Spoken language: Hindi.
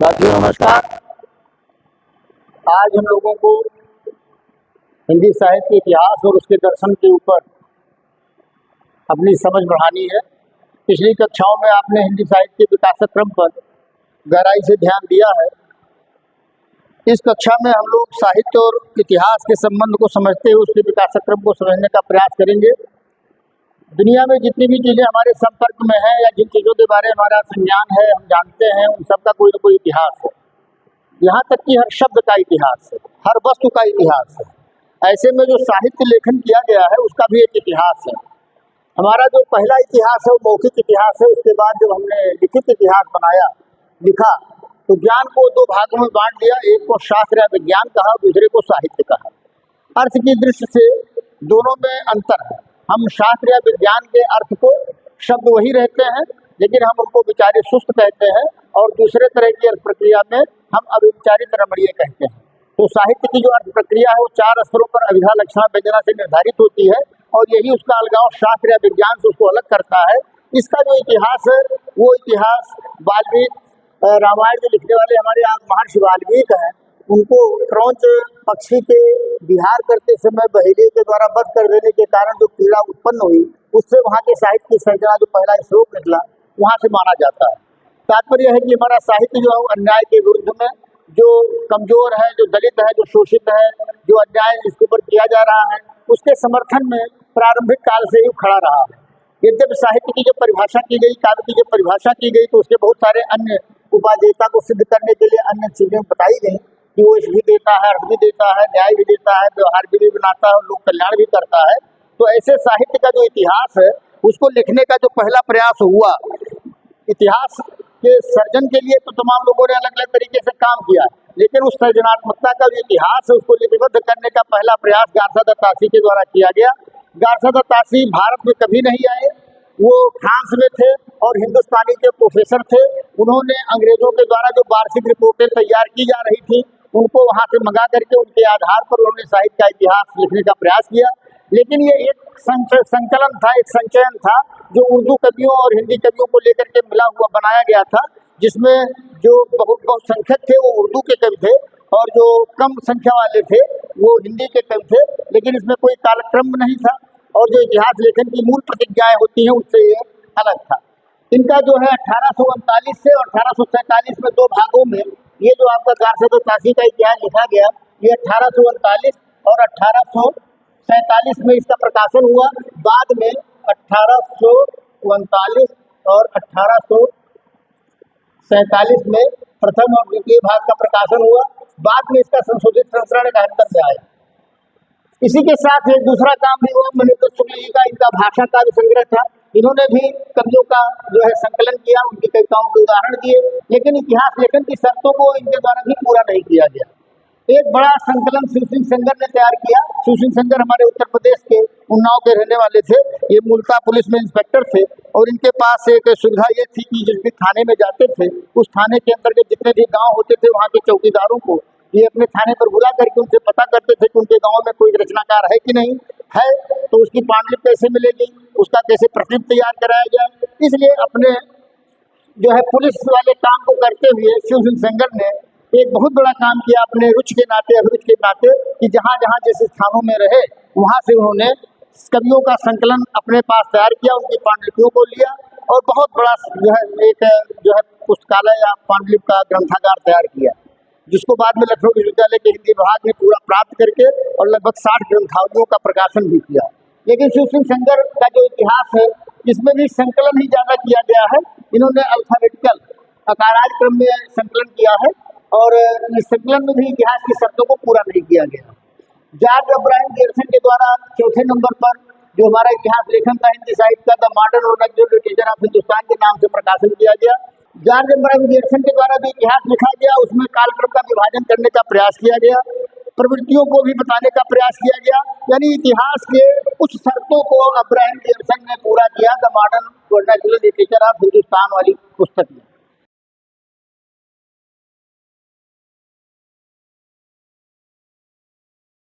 साथियों नमस्कार। आज हम लोगों को हिंदी साहित्य के इतिहास और उसके दर्शन के ऊपर अपनी समझ बढ़ानी है। पिछली कक्षाओं में आपने हिंदी साहित्य के विकासक्रम पर गहराई से ध्यान दिया है। इस कक्षा में हम लोग साहित्य और इतिहास के संबंध को समझते हुए उसके विकासक्रम को समझने का प्रयास करेंगे। दुनिया में जितनी भी चीज़ें हमारे संपर्क में हैं या जिन चीज़ों के बारे में हमारा संज्ञान है, हम जानते हैं, उन सब का कोई न कोई इतिहास है। यहाँ तक कि हर शब्द का इतिहास है, हर वस्तु का इतिहास है। ऐसे में जो साहित्य लेखन किया गया है उसका भी एक इतिहास है। हमारा जो पहला इतिहास है वो मौखिक इतिहास है। उसके बाद जब हमने लिखित इतिहास लिखा तो ज्ञान को दो भागों में बांट दिया। एक को शास्त्र या विज्ञान कहा, दूसरे को साहित्य कहा। अर्थ की दृष्टि से दोनों में अंतर है। हम शास्त्र या विज्ञान के अर्थ को शब्द वही रहते हैं, लेकिन हम उनको विचारी सुस्त कहते हैं और दूसरे तरह की अर्थ प्रक्रिया में हम अविचारित रमणीय कहते हैं। तो साहित्य की जो अर्थ प्रक्रिया है वो 4 स्तरों पर अभिधा लक्षणा व्यंजना से निर्धारित होती है और यही उसका अलगाव शास्त्र या विज्ञान से उसको अलग करता है। इसका जो इतिहास है वो इतिहास वाल्मीकि रामायण जो लिखने वाले हमारे यहाँ महर्षि वाल्मीकि हैं, उनको क्रौंच पक्षी के विहार करते समय बहेलिये के द्वारा वध कर देने के कारण जो पीड़ा उत्पन्न हुई, उससे वहाँ के साहित्य की सर्जना जो पहला श्लोक निकला वहाँ से माना जाता है। तात्पर्य है कि हमारा साहित्य जो है वो अन्याय के विरुद्ध में, जो कमजोर है, जो दलित है, जो शोषित है, जो अन्याय इसके ऊपर किया जा रहा है, उसके समर्थन में प्रारंभिक काल से ही खड़ा रहा है। यद्यपि साहित्य की जब परिभाषा की गई, काव्य की जब परिभाषा की गई, तो उसके बहुत सारे अन्य उपादेयता को सिद्ध करने के लिए अन्य चीजें बताई गई कि वो इस भी देता है, अर्थ भी देता है, न्याय भी देता है, व्यवहार भी बनाता है और लोक कल्याण भी करता है। तो ऐसे साहित्य का जो इतिहास है उसको लिखने का जो पहला प्रयास हुआ, इतिहास के सर्जन के लिए तो तमाम लोगों ने अलग अलग तरीके से काम किया, लेकिन उस सृजनात्मकता का जो इतिहास है उसको लिपिबद्ध करने का पहला प्रयास गारसा दत्तासी के द्वारा किया गया। गारसा दत्तासी भारत में कभी नहीं आए, वो फ्रांस में थे और हिंदुस्तानी के प्रोफेसर थे। उन्होंने अंग्रेजों के द्वारा जो वार्षिक रिपोर्टें तैयार की जा रही थी उनको वहाँ से मंगा करके उनके आधार पर उन्होंने साहित्य का इतिहास लिखने का प्रयास किया। लेकिन ये एक संकलन था, एक संचयन था जो उर्दू कवियों और हिंदी कवियों को लेकर के मिला हुआ बनाया गया था, जिसमें जो बहुसंख्यक थे वो उर्दू के कवि थे और जो कम संख्या वाले थे वो हिंदी के कवि थे। लेकिन इसमें कोई कालक्रम नहीं था और जो इतिहास लेखन की मूल प्रतिज्ञाएं होती हैं उससे ये अलग था। इनका जो है 1839 से और 1847 में 2 भागों में ये जो आपका गारसा दत्तासी का इतिहास लिखा गया, ये 1839 और 1847 में इसका प्रकाशन हुआ। बाद में 1839 और 1847 में प्रथम और द्वितीय भाग का प्रकाशन हुआ। बाद में इसका संशोधित संस्करण 71 में आया। इसी के साथ एक दूसरा काम भी हुआ, मनिंदर शुक्ल जी का इनका भाषा का भी संग्रह था। इन्होंने भी कवियों का जो है संकलन किया, उनकी कविताओं के उदाहरण दिए, लेकिन इतिहास लेखन की शर्तों को इनके द्वारा भी पूरा नहीं किया गया। एक बड़ा संकलन शिव सिंह सेंगर ने तैयार किया। शिव सिंह सेंगर हमारे उत्तर प्रदेश के उन्नाव के रहने वाले थे। ये मूलतः पुलिस में इंस्पेक्टर थे और इनके पास एक सुविधा ये थी कि जिस भी थाने में जाते थे उस थाने के अंतर्गत जितने भी गाँव होते थे वहाँ के चौकीदारों को ये अपने थाने पर बुला करके उनसे पता करते थे कि उनके गांव में कोई रचनाकार है कि नहीं है, तो उसकी पांडुलिपि कैसे मिलेगी, उसका कैसे प्रतिलिपि तैयार कराया जाए। इसलिए अपने जो है पुलिस वाले काम को करते हुए शिव सिंह सेंगर ने एक बहुत बड़ा काम किया अपने रुचि के नाते, अभिरुचि के नाते, कि जहाँ जहाँ जिस स्थानों में रहे वहाँ से उन्होंने कवियों का संकलन अपने पास तैयार किया, उनकी पांडुलिपियों को लिया और बहुत बड़ा जो है एक जो है पुस्तकालय या पांडुलिपि का ग्रंथागार तैयार किया, जिसको बाद में लखनऊ विश्वविद्यालय के हिंदी विभाग ने पूरा प्राप्त करके और लगभग 60 ग्रंथावलियों का प्रकाशन भी किया। लेकिन शिव सिंह सेंगर का जो इतिहास है इसमें भी संकलन ही ज्यादा किया गया है। इन्होंने अल्फाबेटिकल अकाराज क्रम में संकलन किया है और इस संकलन में भी इतिहास की शर्तों को पूरा नहीं किया गया। जॉर्ज अब्राहम गियर्सन के द्वारा चौथे नंबर पर जो हमारा इतिहास लेखन था हिंदी साहित्य का, द मॉडर्न और नेचुरल लिटरेचर ऑफ हिंदुस्तान के नाम से प्रकाशन किया गया। जॉर्ज अब्राहम गियर्सन के द्वारा भी इतिहास लिखा गया, उसमें कालक्रम का विभाजन करने का प्रयास किया गया, प्रवृत्तियों को भी बताने का प्रयास किया गया, यानी इतिहास के कुछ शर्तों को अब्राहम गियर्सन ने पूरा किया द मॉडर्न और नेचुरल लिटरेचर ऑफ हिंदुस्तान वाली पुस्तक में।